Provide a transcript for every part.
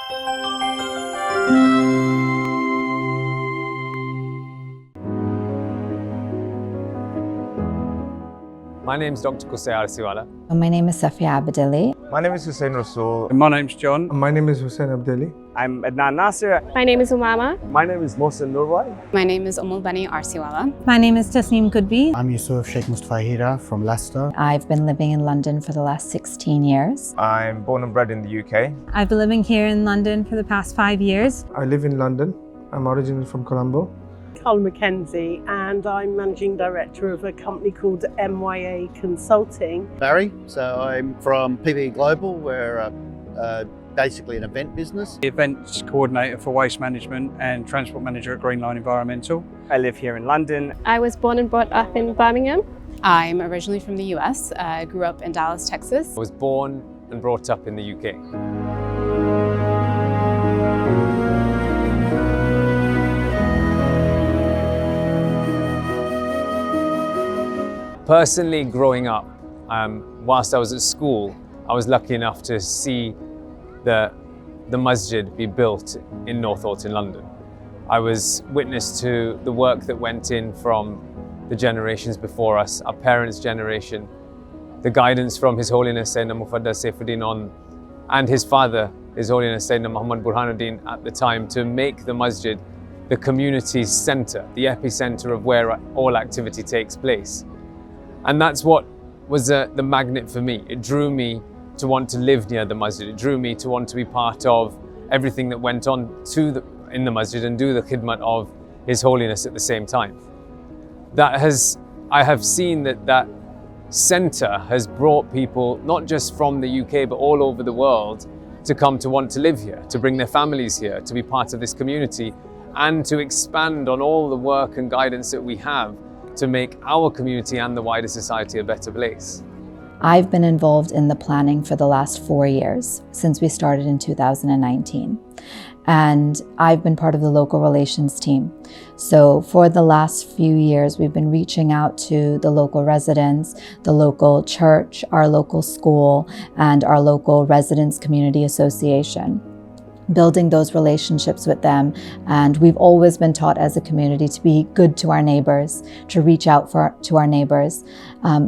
My name is Dr. Qusay Arsiwala. My name is Safia Abdeli. My name is Hussein Rasool. My name's John. My name is Hussein Abdeli. I'm Adnan Nasir. My name is Umama. My name is Mohsen Nurwai. My name is Bani Arsiwala. My name is Tasneem Qudbi. I'm Yusuf Sheikh Mustafa Hira from Leicester. I've been living in London for the last 16 years. I'm born and bred in the UK. I've been living here in London for the past 5 years. I live in London. I'm originally from Colombo. Colin Mackenzie, and I'm Managing Director of a company called MYA Consulting. Barry, so I'm from PB Global. We're basically an event business. Events coordinator for waste management and transport manager at Greenline Environmental. I live here in London. I was born and brought up in Birmingham. I'm originally from the US, grew up in Dallas, Texas. I was born and brought up in the UK. Personally, growing up, whilst I was at school, I was lucky enough to see the masjid be built in Northolt in London. I was witness to the work that went in from the generations before us, our parents' generation, the guidance from His Holiness Syedna Mufaddal Saifuddin and his father, His Holiness Syedna Muhammad Burhanuddin at the time, to make the masjid the community's centre, the epicenter of where all activity takes place. And that's what was the magnet for me. It drew me to want to live near the masjid. It drew me to want to be part of everything that went on in the masjid and do the khidmat of His Holiness at the same time. I have seen that centre has brought people, not just from the UK, but all over the world, to come to want to live here, to bring their families here, to be part of this community, and to expand on all the work and guidance that we have to make our community and the wider society a better place. I've been involved in the planning for the last 4 years, since we started in 2019. And I've been part of the local relations team. So for the last few years, we've been reaching out to the local residents, the local church, our local school, and our local residents community association, building those relationships with them. And we've always been taught as a community to be good to our neighbors, to reach out to our neighbors.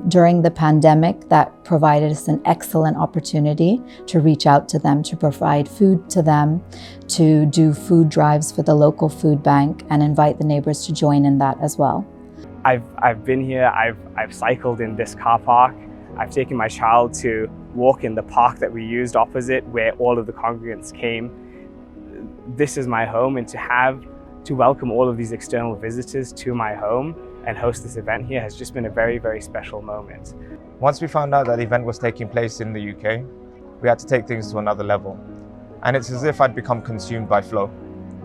During the pandemic, that provided us an excellent opportunity to reach out to them, to provide food to them, to do food drives for the local food bank, and invite the neighbors to join in that as well. I've been here, I've cycled in this car park. I've taken my child to walk in the park that we used opposite, where all of the congregants came. This is my home, and to welcome all of these external visitors to my home and host this event here has just been a very, very special moment. Once we found out that the event was taking place in the UK, we had to take things to another level. And it's as if I'd become consumed by flow.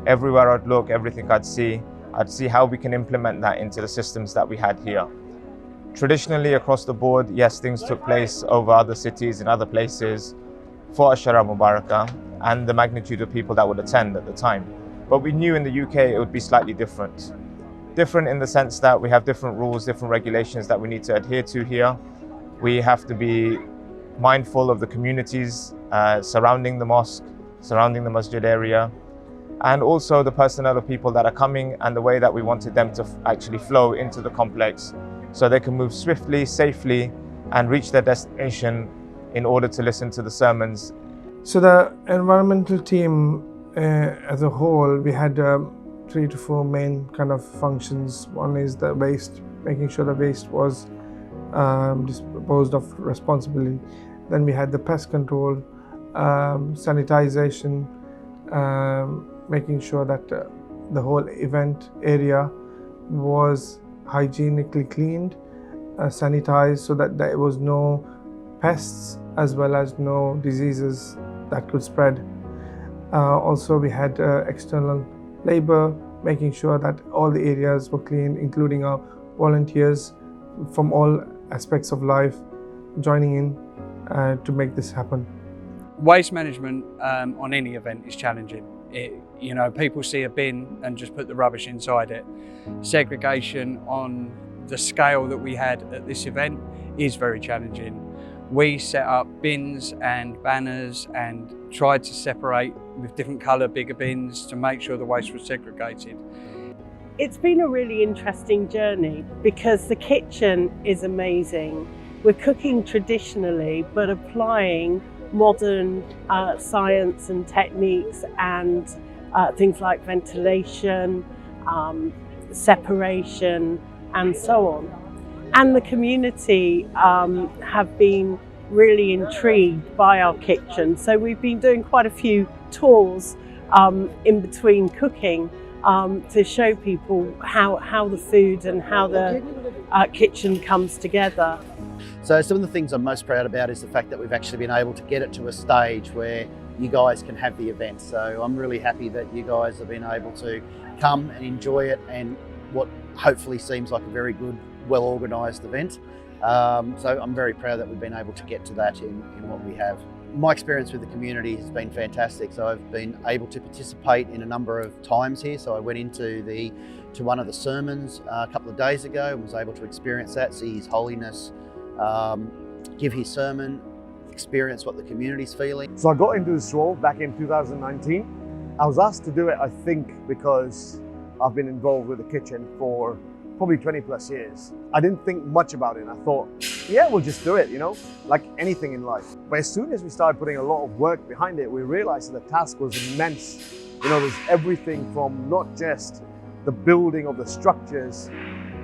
Everywhere I'd look, everything I'd see how we can implement that into the systems that we had here. Traditionally, across the board, yes, things took place over other cities and other places for Ashara Mubaraka and the magnitude of people that would attend at the time. But we knew in the UK it would be slightly different. Different in the sense that we have different rules, different regulations that we need to adhere to here. We have to be mindful of the communities surrounding the mosque, surrounding the masjid area, and also the personnel of people that are coming and the way that we wanted them to actually flow into the complex so they can move swiftly, safely, and reach their destination in order to listen to the sermons. So the environmental team as a whole, we had 3 to 4 main kind of functions. One is the waste, making sure the waste was disposed of responsibly. Then we had the pest control, sanitization, making sure that the whole event area was hygienically cleaned, sanitized, so that there was no pests as well as no diseases that could spread. Also, we had external labor, making sure that all the areas were clean, including our volunteers from all aspects of life joining in to make this happen. Waste management on any event is challenging. People see a bin and just put the rubbish inside it. Segregation on the scale that we had at this event is very challenging. We set up bins and banners and tried to separate with different colour bigger bins to make sure the waste was segregated. It's been a really interesting journey because the kitchen is amazing. We're cooking traditionally but applying modern science and techniques and things like ventilation, separation and so on. And the community have been really intrigued by our kitchen. So we've been doing quite a few tours in between cooking to show people how the food and how the kitchen comes together. So some of the things I'm most proud about is the fact that we've actually been able to get it to a stage where you guys can have the event. So I'm really happy that you guys have been able to come and enjoy it and what hopefully seems like a very good, well-organised event. So I'm very proud that we've been able to get to that in what we have. My experience with the community has been fantastic. So I've been able to participate in a number of times here. So I went into one of the sermons a couple of days ago and was able to experience that, see His Holiness give his sermon, experience what the community's feeling. So I got into this role back in 2019. I was asked to do it, I think, because I've been involved with the kitchen for probably 20 plus years. I didn't think much about it. I thought, yeah, we'll just do it, you know, like anything in life. But as soon as we started putting a lot of work behind it, we realized that the task was immense. You know, there's everything from not just the building of the structures,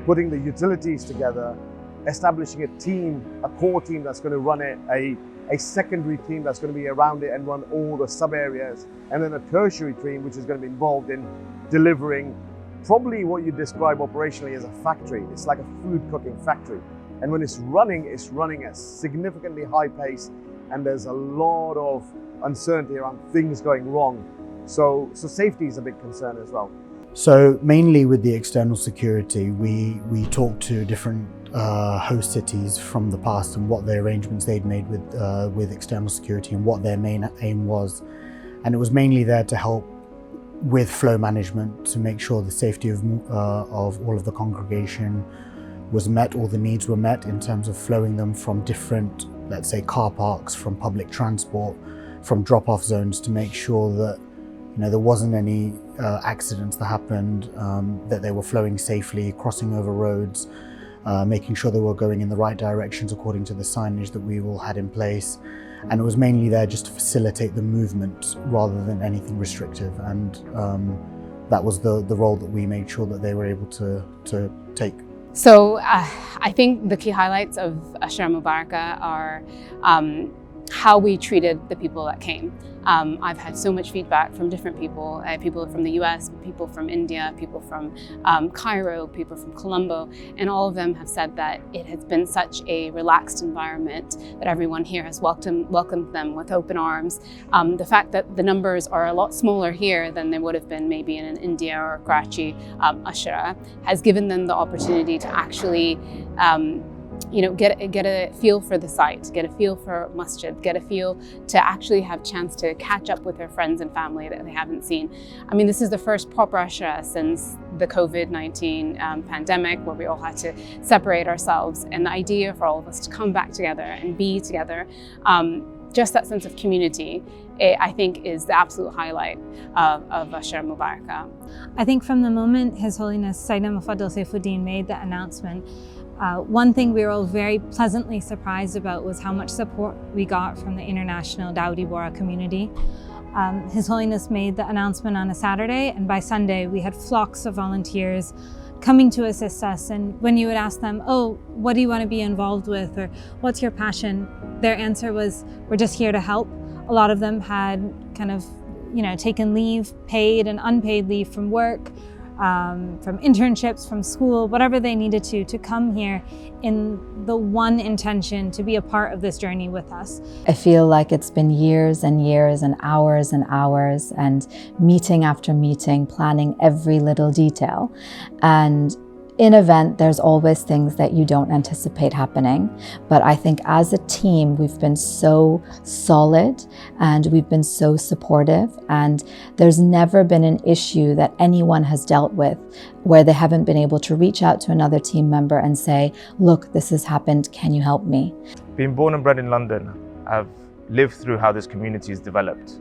putting the utilities together, establishing a team, a core team that's going to run it, a secondary team that's going to be around it and run all the sub areas, and then a tertiary team which is going to be involved in delivering probably what you describe operationally as a factory. It's like a food cooking factory. And when it's running at significantly high pace, and there's a lot of uncertainty around things going wrong. So safety is a big concern as well. So mainly with the external security, we talked to different host cities from the past and what the arrangements they'd made with external security and what their main aim was. And it was mainly there to help with flow management, to make sure the safety of all of the congregation was met, all the needs were met in terms of flowing them from different, let's say, car parks, from public transport, from drop-off zones, to make sure that there wasn't any accidents that happened, that they were flowing safely, crossing over roads, making sure they were going in the right directions according to the signage that we all had in place. And it was mainly there just to facilitate the movement rather than anything restrictive. And that was the role that we made sure that they were able to take. So I think the key highlights of Ashara Mubaraka are how we treated the people that came. I've had so much feedback from different people, people from the US, people from India, people from Cairo, people from Colombo, and all of them have said that it has been such a relaxed environment, that everyone here has welcomed them with open arms. The fact that the numbers are a lot smaller here than they would have been maybe in an India or Karachi Ashara has given them the opportunity to actually get a feel for the site, get a feel for masjid, get a feel to actually have a chance to catch up with their friends and family that they haven't seen. I mean, this is the first proper Ashara since the COVID-19 pandemic, where we all had to separate ourselves. And the idea for all of us to come back together and be together, just that sense of community, I think is the absolute highlight of Ashara Mubaraka. I think from the moment His Holiness Syedna Mufaddal Saifuddin made the announcement, one thing we were all very pleasantly surprised about was how much support we got from the international Dawoodi Bohra community. His Holiness made the announcement on a Saturday, and by Sunday we had flocks of volunteers coming to assist us. And when you would ask them, oh, what do you want to be involved with, or what's your passion? Their answer was, we're just here to help. A lot of them had kind of, taken leave, paid and unpaid leave from work, from internships, from school, whatever they needed to come here in the one intention to be a part of this journey with us. I feel like it's been years and years and hours and meeting after meeting, planning every little detail. And in event, there's always things that you don't anticipate happening. But I think as a team, we've been so solid and we've been so supportive, and there's never been an issue that anyone has dealt with where they haven't been able to reach out to another team member and say, look, this has happened, can you help me? Being born and bred in London, I've lived through how this community is developed.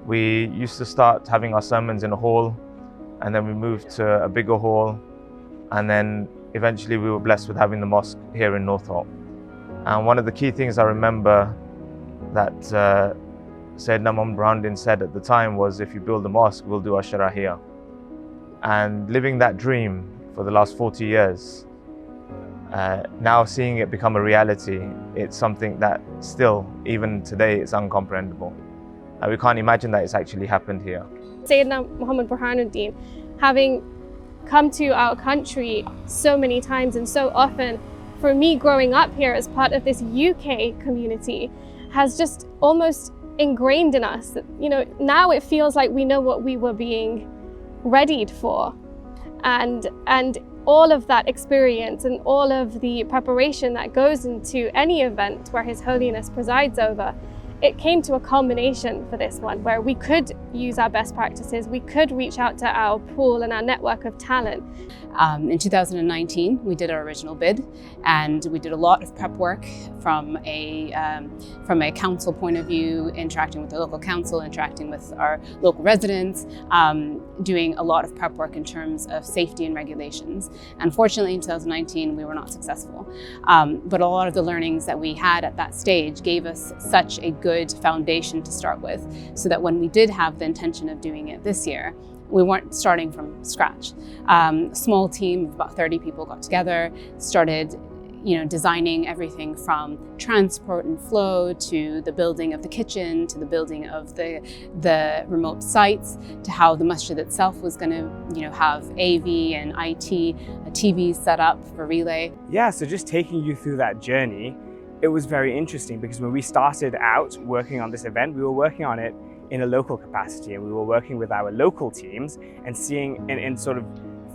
We used to start having our sermons in a hall, and then we moved to a bigger hall, and then eventually we were blessed with having the mosque here in Northolt. And one of the key things I remember that Syedna Mufaddal said at the time was, if you build a mosque, we'll do Ashara here. And living that dream for the last 40 years, now seeing it become a reality, it's something that still, even today, it's uncomprehendable. We can't imagine that it's actually happened here. Syedna Muhammad Burhanuddin, having come to our country so many times and so often, for me growing up here as part of this UK community, has just almost ingrained in us that, you know, now it feels like we know what we were being readied for. And all of that experience and all of the preparation that goes into any event where His Holiness presides over, it came to a culmination for this one, where we could use our best practices, we could reach out to our pool and our network of talent. In 2019, we did our original bid, and we did a lot of prep work from a council point of view, interacting with the local council, interacting with our local residents, doing a lot of prep work in terms of safety and regulations. Unfortunately, in 2019, we were not successful. But a lot of the learnings that we had at that stage gave us such a good foundation to start with, so that when we did have the intention of doing it this year, we weren't starting from scratch. A small team of about 30 people got together, started designing everything from transport and flow to the building of the kitchen, to the building of the remote sites, to how the masjid itself was going to have AV and IT, a TV set up for relay. Yeah, so just taking you through that journey, it was very interesting, because when we started out working on this event, we were working on it in a local capacity, and we were working with our local teams and seeing and sort of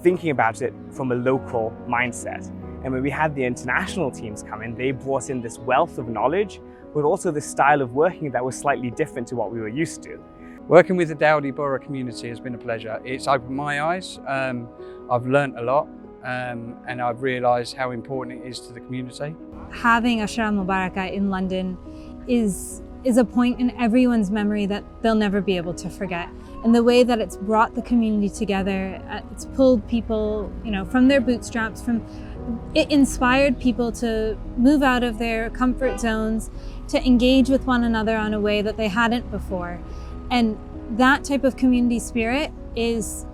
thinking about it from a local mindset. And when we had the international teams come in, they brought in this wealth of knowledge, but also this style of working that was slightly different to what we were used to. Working with the Dawoodi Bohra community has been a pleasure. It's opened my eyes. I've learnt a lot, and I've realised how important it is to the community. Having Ashara Mubaraka in London is a point in everyone's memory that they'll never be able to forget. And the way that it's brought the community together, it's pulled people, from their bootstraps, it inspired people to move out of their comfort zones, to engage with one another on a way that they hadn't before. And that type of community spirit is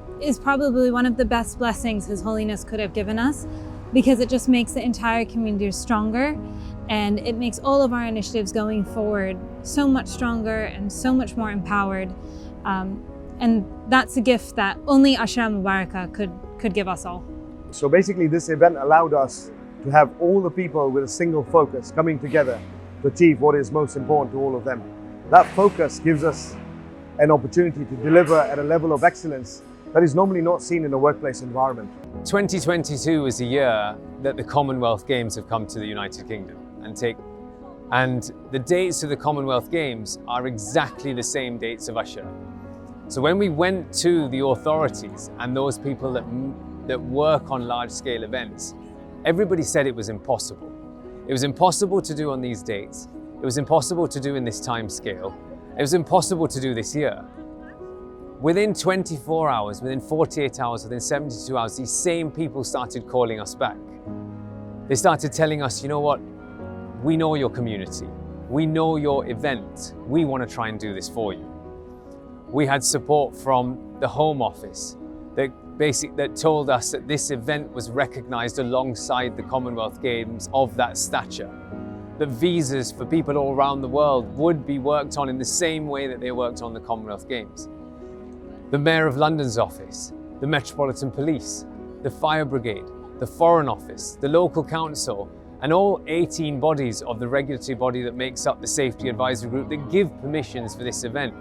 probably one of the best blessings His Holiness could have given us, because it just makes the entire community stronger, and it makes all of our initiatives going forward so much stronger and so much more empowered. And that's a gift that only Ashara Mubaraka could give us all. So basically this event allowed us to have all the people with a single focus coming together to achieve what is most important to all of them. That focus gives us an opportunity to deliver at a level of excellence that is normally not seen in a workplace environment. 2022 is a year that the Commonwealth Games have come to the United Kingdom, and the dates of the Commonwealth Games are exactly the same dates of Ashara. So when we went to the authorities and those people that work on large-scale events, everybody said it was impossible. It was impossible to do on these dates. It was impossible to do in this time scale. It was impossible to do this year. Within 24 hours, within 48 hours, within 72 hours, these same people started calling us back. They started telling us, you know what, we know your community. We know your event. We want to try and do this for you. We had support from the Home Office that told us that this event was recognised alongside the Commonwealth Games of that stature. That visas for people all around the world would be worked on in the same way that they worked on the Commonwealth Games. The Mayor of London's office, the Metropolitan Police, the Fire Brigade, the Foreign Office, the local council, and all 18 bodies of the regulatory body that makes up the Safety Advisory Group that give permissions for this event.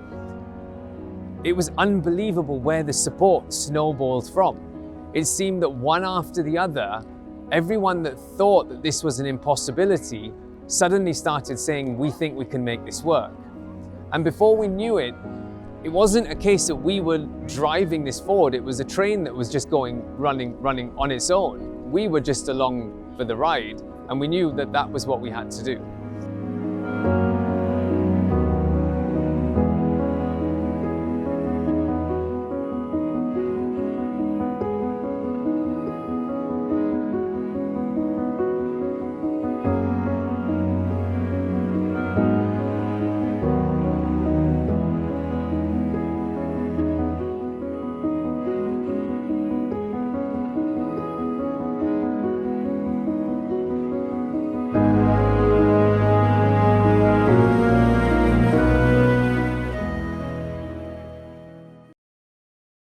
It was unbelievable where the support snowballed from. It seemed that one after the other, everyone that thought that this was an impossibility suddenly started saying, we think we can make this work. And before we knew it, it wasn't a case that we were driving this forward. It was a train that was just running on its own. We were just along for the ride, and we knew that that was what we had to do.